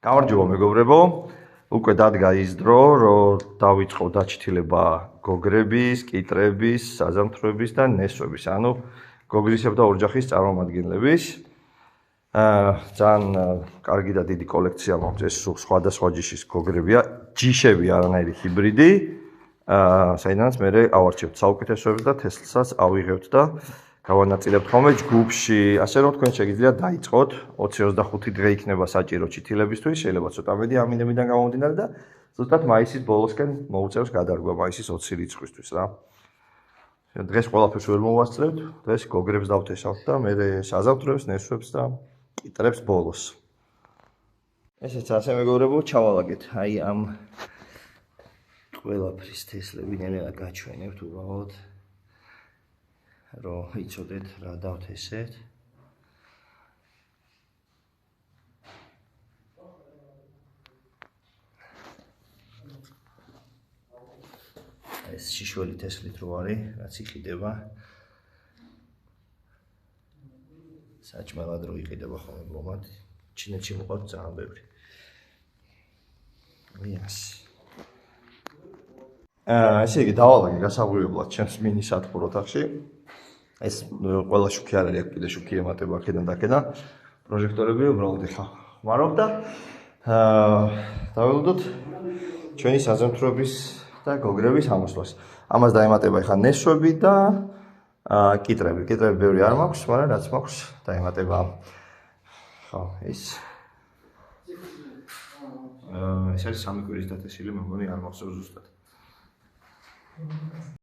გამარჯობა მეგობრებო, უკვე დადგა ის დრო, რომ დავიწყო დაჩითილება გოგრების, კიტრების, საზამთროების და ნესვების, ანუ გოგრისებრ და ორჯახის წარმომადგენლების. ძალიან კარგი და დიდი კოლექცია მაქვს, ეს სხვადასხვა ჯიშის გოგრებია, ჯიშები არანაირი ჰიბრიდი, საიდანაც მე ავარჩევთ საუკეთესოებს და თესლსაც ავიღებთ და გავანაწილებთ ხოლმე ჯგუფში, ასე რომ თქვენ შეგიძლიათ დაიწყოთ 20-25 დღე იქნება საჭირო ჩითილებისთვის, შეიძლება ცოტა მეტი ამინებიდან გამომდინარე და ზუსტად მაისის ბოლოსკენ მოუწევს გადარგვა მაისის 20 რიცხვისთვის რა. დღეს ყველაფერს ვერ მოვასწრებთ, დღეს გოგრებს დავთესავთ და მე საზამთროებს, ნესვებს და კიტრებს ბოლოს. ესეც ასე მეგობრებო, ჩავალაგეთ აი ამ ყველაფრის თესლები ნელა გაჩვენებთ უბრალოდ. რომ იცოდეთ რა დავთესეთ. ეს შიშველი თესლით რო არის, რაც იყიდება. საჭმელად რო იყიდება ხოლმე ბლომად, ჩინეთში მოყავთ ძალიან ბევრი. ესე იგი დავალაგე გასაღვივებლად ჩემს მინი სათბურ ოთახში. ეს ყველა შუქი არ არის, კიდე შუქი ემატება აქედან და აქედან. პროჟექტორები უბრალოდ ეხა ხმარობ და დაველოდოთ ჩვენი საზამთროების და გოგრების ამოსვლას. ამას დაემატება ეხა ნესვები და კიტრები. კიტრები ბევრი არ მაქვს, მაგრამ რაც მაქვს დაემატება. ხო, ეს არის 3 კვირის დათესილი, მე მგონი არ მახსოვს ზუსტად.